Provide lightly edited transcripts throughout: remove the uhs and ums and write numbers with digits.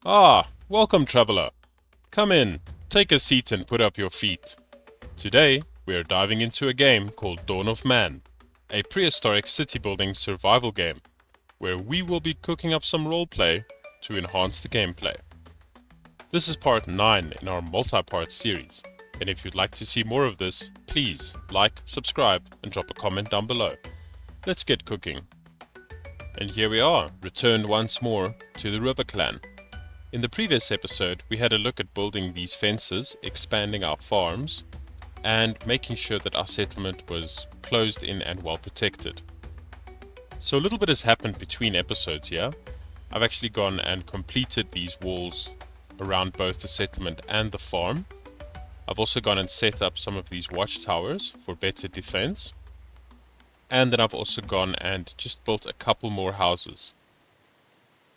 Ah, welcome traveler. Come in, take a seat and put up your feet. Today, we are diving into a game called Dawn of Man, a prehistoric city building survival game, where we will be cooking up some roleplay to enhance the gameplay. This is part 9 in our multi-part series, and if you'd like to see more of this, please like, subscribe, and drop a comment down below. Let's get cooking. And here we are, returned once more to the River Clan. In the previous episode, we had a look at building these fences, expanding our farms, and making sure that our settlement was closed in and well protected. So a little bit has happened between episodes here. I've actually gone and completed these walls around both the settlement and the farm. I've also gone and set up some of these watchtowers for better defense. And then I've also gone and just built a couple more houses.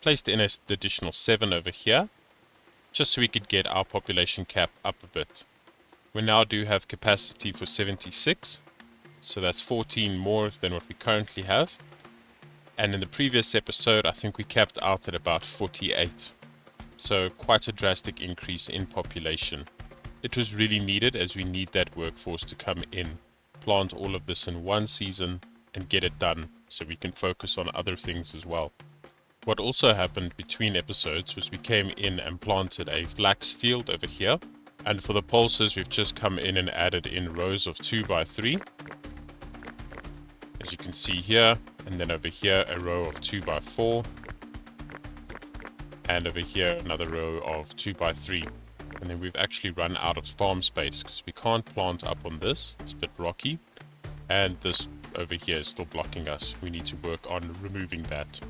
Placed in an additional 7 over here, just so we could get our population cap up a bit. We now do have capacity for 76, so that's 14 more than what we currently have. And in the previous episode, I think we capped out at about 48. So quite a drastic increase in population. It was really needed, as we need that workforce to come in, plant all of this in one season and get it done so we can focus on other things as well. What also happened between episodes was we came in and planted a flax field over here, and for the pulses we've just come in and added in rows of 2 by 3, as you can see here, and then over here a row of 2 by 4, and over here another row of 2 by 3. And then we've actually run out of farm space because we can't plant up on this, it's a bit rocky, and this over here is still blocking us. We need to work on removing that.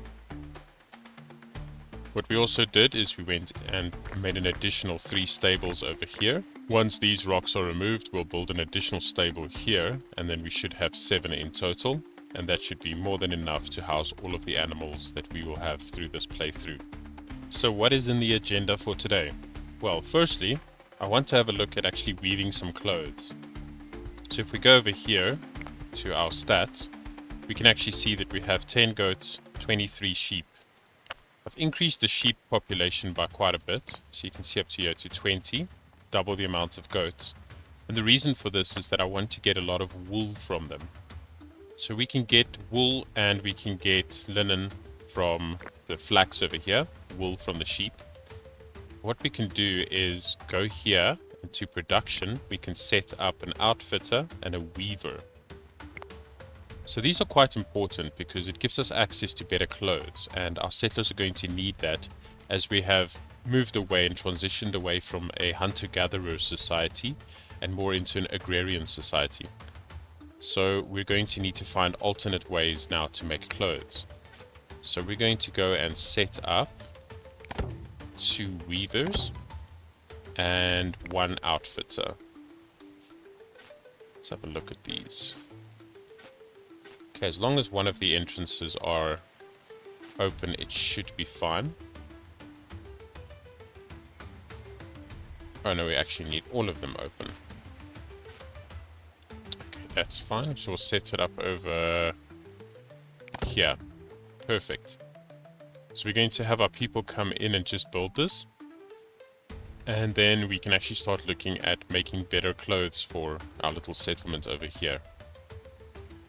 What we also did is we went and made an additional 3 stables over here. Once these rocks are removed, we'll build an additional stable here, and then we should have 7 in total, and that should be more than enough to house all of the animals that we will have through this playthrough. So what is in the agenda for today? Well, firstly, I want to have a look at actually weaving some clothes. So if we go over here to our stats, we can actually see that we have 10 goats, 23 sheep. I've increased the sheep population by quite a bit, so you can see up to here to 20, double the amount of goats. And the reason for this is that I want to get a lot of wool from them. So we can get wool and we can get linen from the flax over here, wool from the sheep. What we can do is go here into production, we can set up an outfitter and a weaver. So these are quite important because it gives us access to better clothes, and our settlers are going to need that as we have moved away and transitioned away from a hunter-gatherer society and more into an agrarian society. So we're going to need to find alternate ways now to make clothes. So we're going to go and set up 2 weavers and 1 outfitter. Let's have a look at these. Okay, as long as one of the entrances are open, it should be fine. Oh no, we actually need all of them open. Okay, that's fine. So we'll set it up over here. Perfect. So we're going to have our people come in and just build this. And then we can actually start looking at making better clothes for our little settlement over here.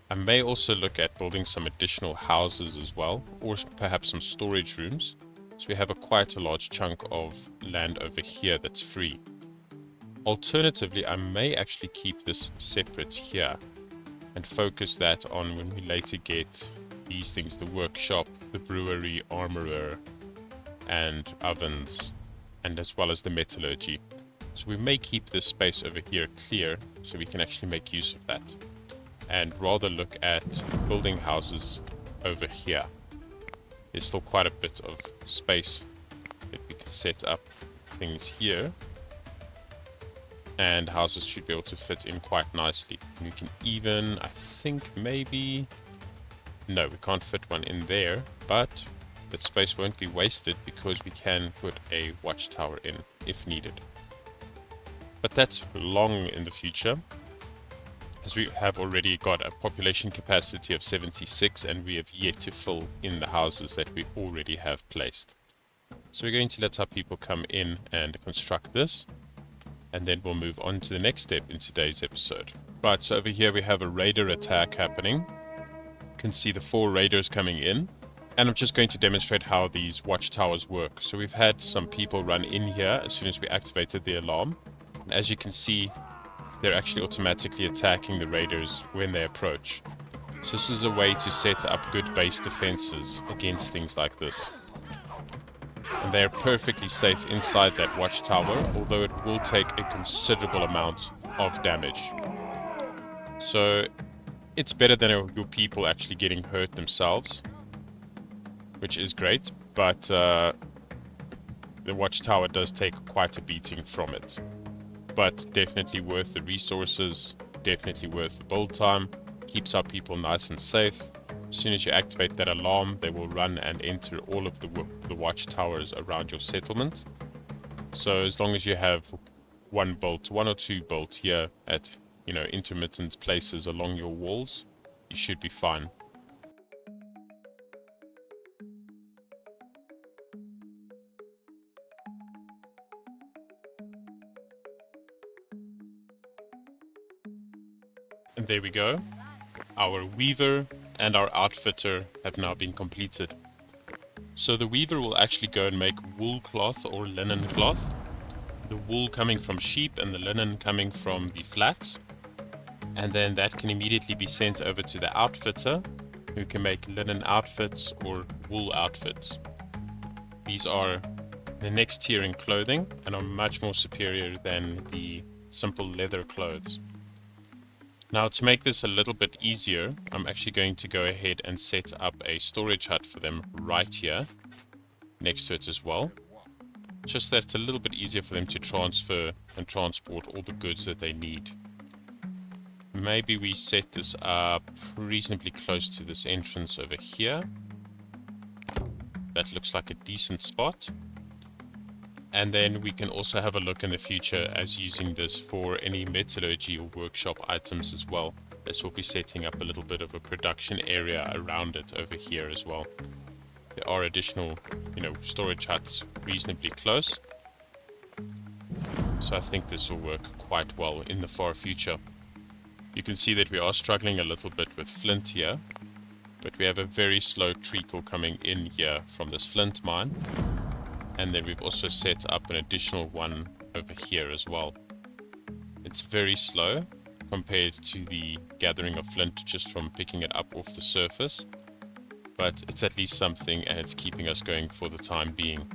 I may also look at building some additional houses as well, or perhaps some storage rooms. So we have quite a large chunk of land over here that's free. Alternatively, I may actually keep this separate here and focus that on when we later get these things, the workshop, the brewery, armorer, and ovens, and as well as the metallurgy. So we may keep this space over here clear so we can actually make use of that, and rather look at building houses over here. There's still quite a bit of space that we can set up things here, and houses should be able to fit in quite nicely. And we can even, I think maybe, no, we can't fit one in there, but that space won't be wasted because we can put a watchtower in if needed. But that's long in the future, as we have already got a population capacity of 76 and we have yet to fill in the houses that we already have placed. So we're going to let our people come in and construct this, and then we'll move on to the next step in today's episode. Right, so over here we have a raider attack happening. You can see the 4 raiders coming in, and I'm just going to demonstrate how these watchtowers work. So we've had some people run in here as soon as we activated the alarm, and as you can see, they're actually automatically attacking the raiders when they approach. So this is a way to set up good base defenses against things like this. And they're perfectly safe inside that watchtower, although it will take a considerable amount of damage. So it's better than your people actually getting hurt themselves, which is great, but the watchtower does take quite a beating from it. But definitely worth the resources, definitely worth the build time, keeps our people nice and safe. As soon as you activate that alarm, they will run and enter all of the watchtowers around your settlement. So as long as you have one or two built here at, intermittent places along your walls, you should be fine. And there we go. Our weaver and our outfitter have now been completed. So the weaver will actually go and make wool cloth or linen cloth. The wool coming from sheep and the linen coming from the flax. And then that can immediately be sent over to the outfitter, who can make linen outfits or wool outfits. These are the next tier in clothing and are much more superior than the simple leather clothes. Now, to make this a little bit easier, I'm actually going to go ahead and set up a storage hut for them right here, next to it as well. Just that it's a little bit easier for them to transfer and transport all the goods that they need. Maybe we set this up reasonably close to this entrance over here. That looks like a decent spot. And then we can also have a look in the future as using this for any metallurgy or workshop items as well. As we'll be setting up a little bit of a production area around it over here as well. There are additional, storage huts reasonably close. So I think this will work quite well in the far future. You can see that we are struggling a little bit with flint here, but we have a very slow treacle coming in here from this flint mine. And then we've also set up an additional one over here as well. It's very slow compared to the gathering of flint just from picking it up off the surface. But it's at least something, and it's keeping us going for the time being.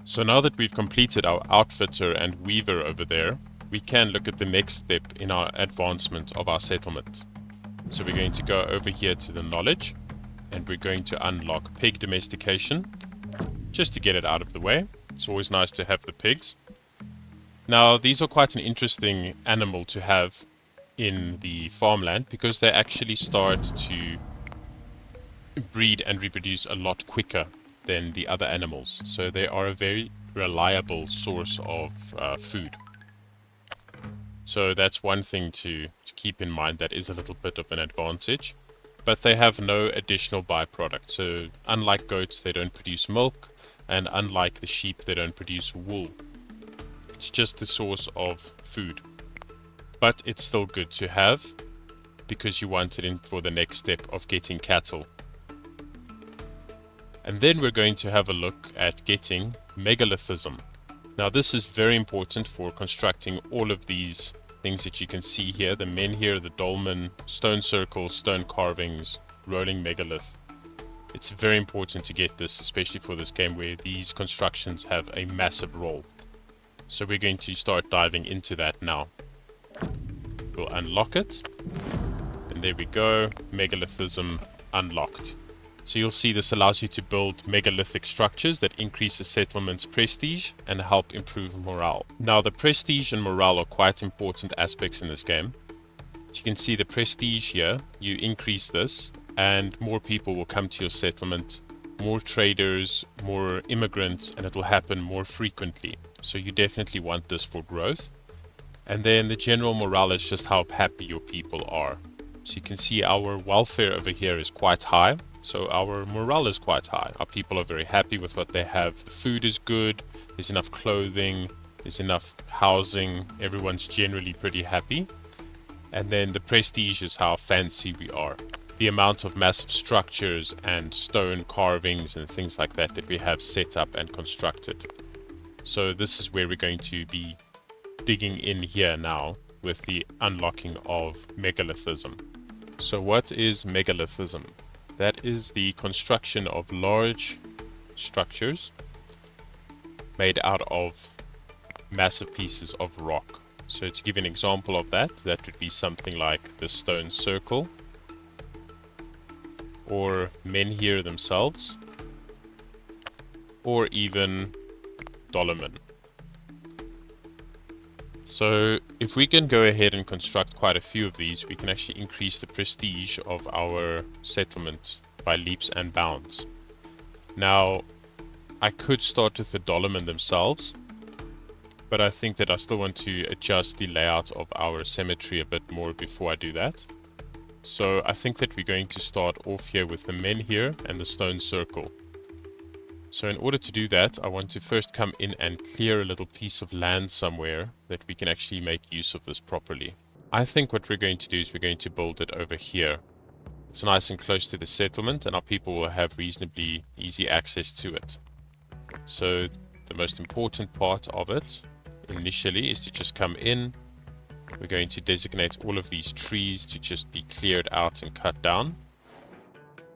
So now that we've completed our outfitter and weaver over there, we can look at the next step in our advancement of our settlement. So we're going to go over here to the knowledge, and we're going to unlock pig domestication. Just to get it out of the way. It's always nice to have the pigs. Now, these are quite an interesting animal to have in the farmland because they actually start to breed and reproduce a lot quicker than the other animals. So they are a very reliable source of food. So that's one thing to keep in mind. That is a little bit of an advantage. But they have no additional byproduct. So unlike goats, they don't produce milk. And unlike the sheep, they don't produce wool. It's just the source of food. But it's still good to have because you want it in for the next step of getting cattle. And then we're going to have a look at getting megalithism. Now this is very important for constructing all of these things that you can see here. The menhir, the dolmen, stone circles, stone carvings, rolling megalith. It's very important to get this, especially for this game where these constructions have a massive role. So we're going to start diving into that now. We'll unlock it. And there we go, megalithism unlocked. So you'll see this allows you to build megalithic structures that increase the settlement's prestige and help improve morale. Now the prestige and morale are quite important aspects in this game. As you can see the prestige here, you increase this and more people will come to your settlement, more traders, more immigrants, and it'll happen more frequently. So you definitely want this for growth. And then the general morale is just how happy your people are. So you can see our welfare over here is quite high. So our morale is quite high. Our people are very happy with what they have. The food is good, there's enough clothing, there's enough housing, everyone's generally pretty happy. And then the prestige is how fancy we are. The amount of massive structures and stone carvings and things like that that we have set up and constructed. So this is where we're going to be digging in here now with the unlocking of megalithism. So what is megalithism? That is the construction of large structures made out of massive pieces of rock. So to give an example of that, that would be something like the stone circle, or menhir themselves, or even dolmen. So if we can go ahead and construct quite a few of these, we can actually increase the prestige of our settlement by leaps and bounds. Now, I could start with the dolmen themselves, but I think that I still want to adjust the layout of our cemetery a bit more before I do that. So I think that we're going to start off here with the menhir and the stone circle. So in order to do that, I want to first come in and clear a little piece of land somewhere that we can actually make use of this properly. I think what we're going to do is we're going to build it over here. It's nice and close to the settlement, and our people will have reasonably easy access to it. So the most important part of it initially is to just come in. We're going to designate all of these trees to just be cleared out and cut down.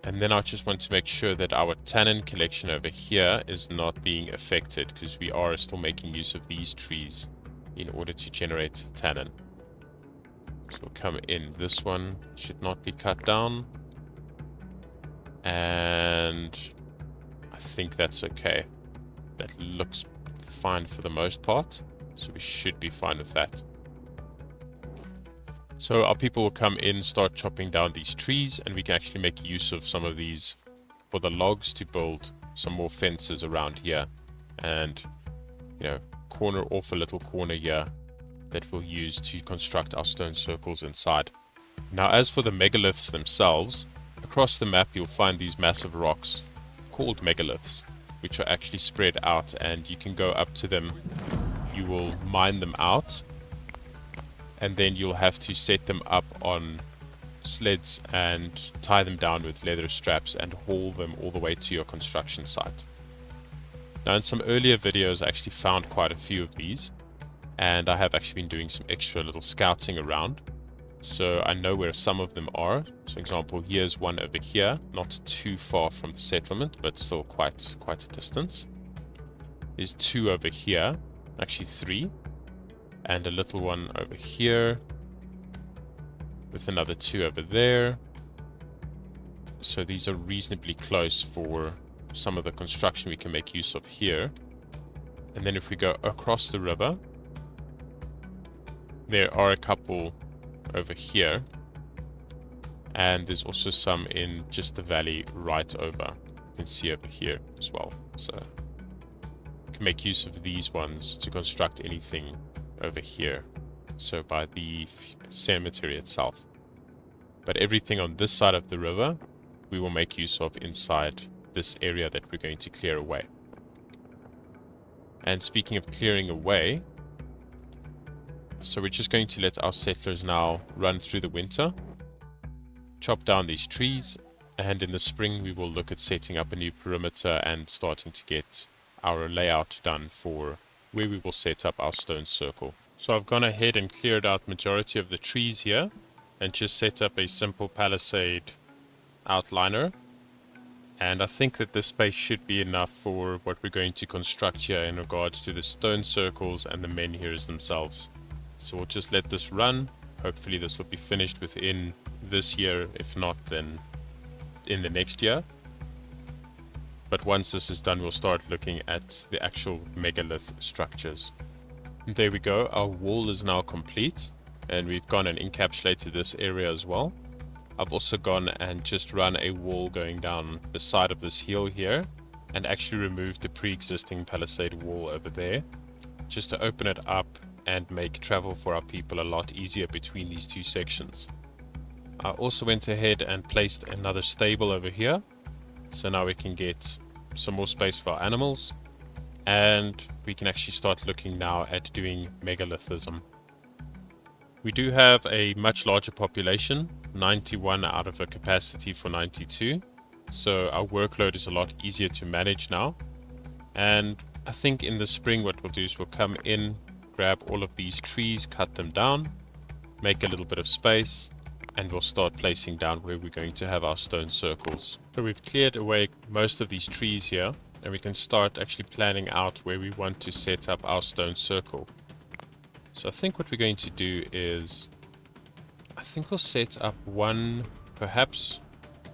And then I just want to make sure that our tannin collection over here is not being affected, because we are still making use of these trees in order to generate tannin. So we'll come in. This one should not be cut down. And I think that's okay. That looks fine for the most part. So we should be fine with that. So our people will come in, start chopping down these trees, and we can actually make use of some of these for the logs to build some more fences around here. And, you know, corner off a little corner here that we'll use to construct our stone circles inside. Now, as for the megaliths themselves, across the map you'll find these massive rocks called megaliths, which are actually spread out, and you can go up to them. You will mine them out, and then you'll have to set them up on sleds and tie them down with leather straps and haul them all the way to your construction site. Now, in some earlier videos I actually found quite a few of these, and I have actually been doing some extra little scouting around, so I know where some of them are. For example, here's one over here, not too far from the settlement, but still quite a distance. There's two over here, actually three, and a little one over here, with another two over there. So these are reasonably close for some of the construction we can make use of here. And then if we go across the river, there are a couple over here, and there's also some in just the valley right over. You can see over here as well. So we can make use of these ones to construct anything over here, so by the cemetery itself. But everything on this side of the river we will make use of inside this area that we're going to clear away. And speaking of clearing away, so we're just going to let our settlers now run through the winter, chop down these trees, and in the spring we will look at setting up a new perimeter and starting to get our layout done for where we will set up our stone circle. So I've gone ahead and cleared out majority of the trees here and just set up a simple palisade outliner, and I think that this space should be enough for what we're going to construct here in regards to the stone circles and the menhirs themselves. So we'll just let this run. Hopefully this will be finished within this year, if not then in the next year. But once this is done, we'll start looking at the actual megalith structures. And there we go, our wall is now complete, and we've gone and encapsulated this area as well. I've also gone and just run a wall going down the side of this hill here, and actually removed the pre-existing palisade wall over there, just to open it up and make travel for our people a lot easier between these two sections. I also went ahead and placed another stable over here, So now we can get some more space for our animals, and we can actually start looking now at doing megalithism. We do have a much larger population, 91 out of a capacity for 92, so our workload is a lot easier to manage now. And I think in the spring what we'll do is we'll come in, grab all of these trees, cut them down, make a little bit of space, and we'll start placing down where we're going to have our stone circles. So we've cleared away most of these trees here, and we can start actually planning out where we want to set up our stone circle. So I think what we're going to do is, I think we'll set up one perhaps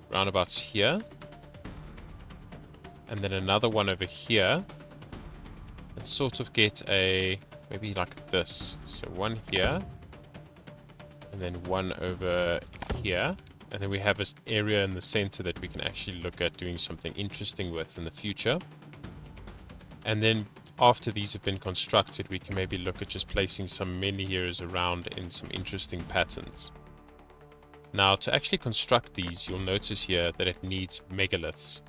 roundabouts here, and then another one over here, and sort of get a, maybe like this. So one here, and then one over here, and then we have an area in the center that we can actually look at doing something interesting with in the future. And then after these have been constructed, we can maybe look at just placing some menhirs around in some interesting patterns. Now, to actually construct these, you'll notice here that it needs megaliths.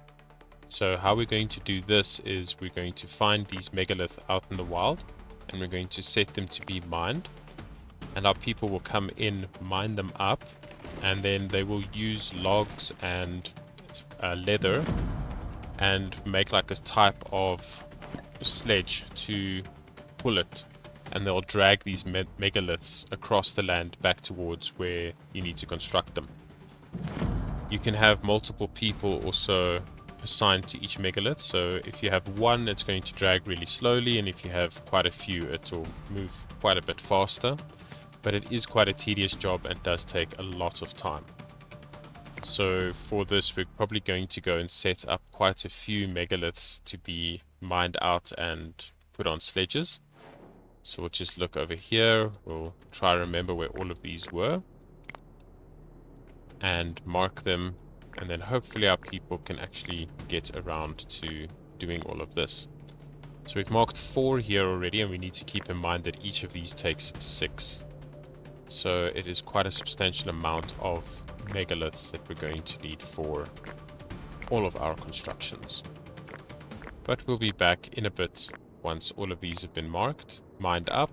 So how we're going to do this is we're going to find these megaliths out in the wild, and we're going to set them to be mined. And our people will come in, mine them up, and then they will use logs and leather and make like a type of sledge to pull it, and they'll drag these megaliths across the land back towards where you need to construct them. You can have multiple people also assigned to each megalith, so if you have one, it's going to drag really slowly, and if you have quite a few, it will move quite a bit faster. But it is quite a tedious job and does take a lot of time. So for this, we're probably going to go and set up quite a few megaliths to be mined out and put on sledges. So we'll just look over here. We'll try to remember where all of these were and mark them, and then hopefully our people can actually get around to doing all of this. So we've marked 4 here already, and we need to keep in mind that each of these takes 6. So it is quite a substantial amount of megaliths that we're going to need for all of our constructions. But we'll be back in a bit once all of these have been marked, mined up,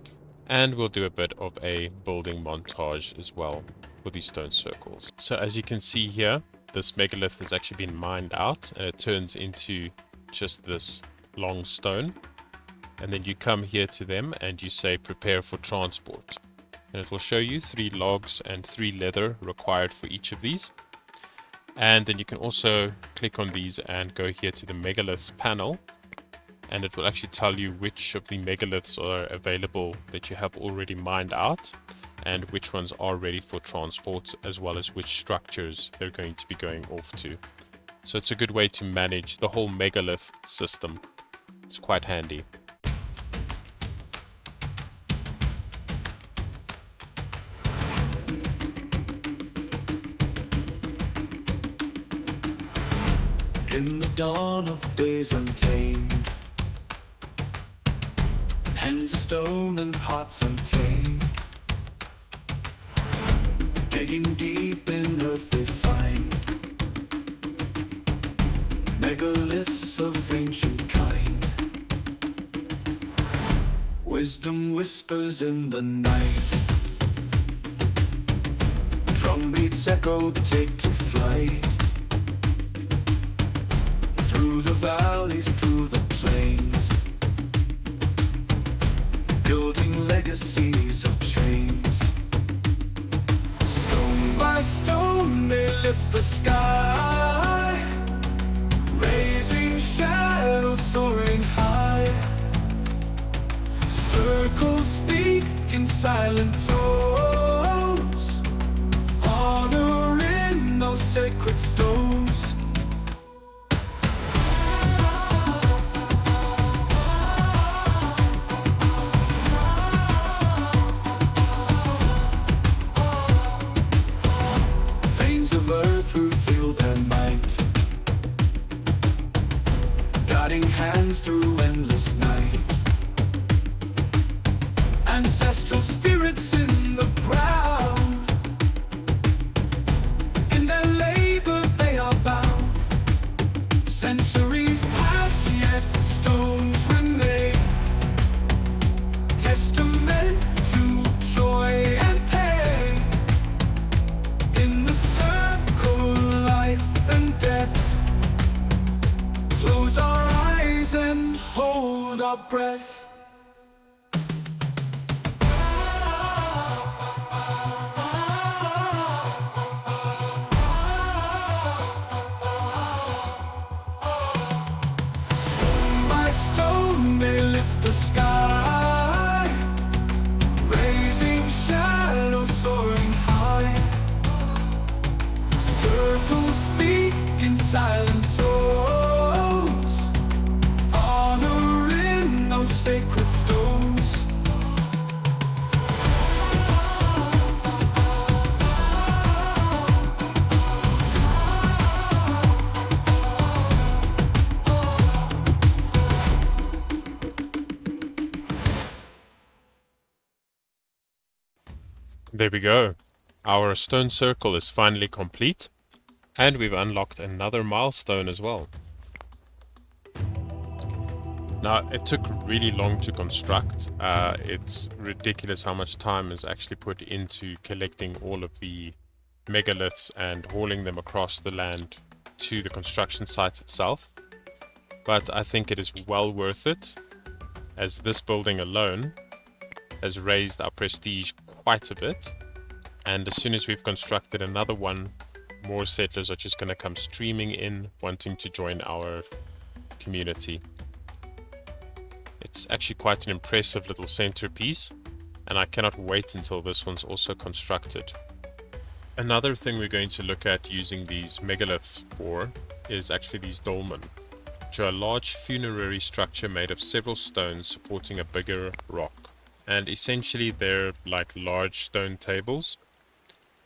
and we'll do a bit of a building montage as well for these stone circles. So as you can see here, this megalith has actually been mined out, and it turns into just this long stone. And then you come here to them and you say prepare for transport. And it will show you 3 logs and 3 leather required for each of these. And then you can also click on these and go here to the megaliths panel, and it will actually tell you which of the megaliths are available that you have already mined out, and which ones are ready for transport, as well as which structures they're going to be going off to. So it's a good way to manage the whole megalith system. It's quite handy. In the dawn of days untamed, hands of stone and hearts untamed, digging deep in earth they find megaliths of ancient kind. Wisdom whispers in the night, drum beats echo take to flight. Through the valleys, through the plains, building legacies of chains. Stone by stone they lift the sky, raising shadows soaring high. Circles speak in silent tones, honoring those sacred stones. Who feel their might, guiding hands through endless night. Ancestral spirits in the ground, in their labor they are bound. Centuries pass, yet the stones remain. Testament to joy and pain. In the circle, life and death. Close our eyes and hold our breath. Stone by stone they lift the sky, raising shadows soaring high. Circles speak in silent tones, honoring those sacred stones. There we go. Our stone circle is finally complete, and we've unlocked another milestone as well. Now, it took really long to construct. It's ridiculous how much time is actually put into collecting all of the megaliths and hauling them across the land to the construction site itself. But I think it is well worth it, as this building alone has raised our prestige quite a bit. And as soon as we've constructed another one, more settlers are just going to come streaming in, wanting to join our community. It's actually quite an impressive little centerpiece, and I cannot wait until this one's also constructed. Another thing we're going to look at using these megaliths for is actually these dolmen, which are a large funerary structure made of several stones supporting a bigger rock. And essentially they're like large stone tables,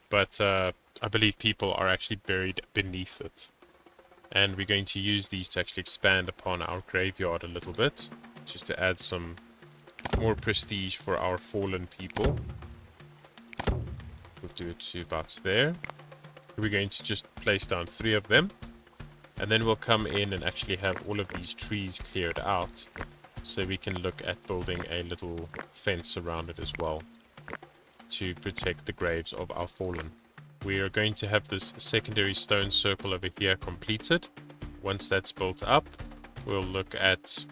but I believe people are actually buried beneath it. And we're going to use these to actually expand upon our graveyard a little bit, just to add some more prestige for our fallen people. We'll do it to about there. We're going to just place down 3 of them, and then we'll come in and actually have all of these trees cleared out, so we can look at building a little fence around it as well to protect the graves of our fallen. We are going to have this secondary stone circle over here completed. Once that's built up, we'll look at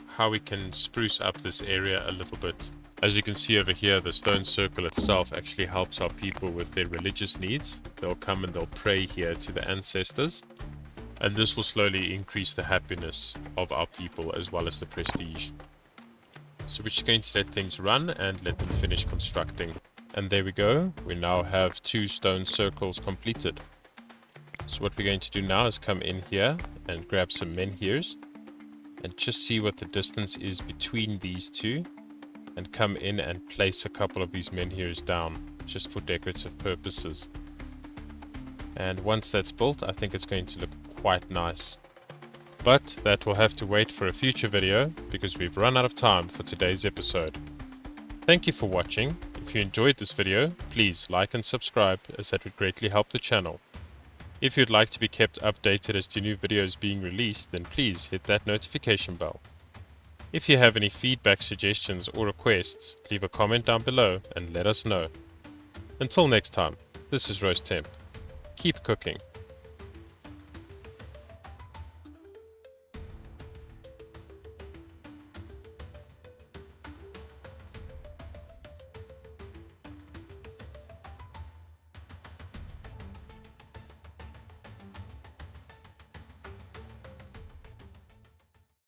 how we can spruce up this area a little bit. As you can see over here, the stone circle itself actually helps our people with their religious needs. They'll come and they'll pray here to the ancestors, and this will slowly increase the happiness of our people as well as the prestige. So we're just going to let things run and let them finish constructing. And there we go. We now have 2 stone circles completed. So what we're going to do now is come in here and grab some menhirs and just see what the distance is between these two, and come in and place a couple of these menhirs down just for decorative purposes. And once that's built, I think it's going to look quite nice. But that will have to wait for a future video, because we've run out of time for today's episode. Thank you for watching. If you enjoyed this video, please like and subscribe, as that would greatly help the channel. If you'd like to be kept updated as to new videos being released, then please hit that notification bell. If you have any feedback, suggestions or requests, leave a comment down below and let us know. Until next time, this is Roast Temp. Keep cooking.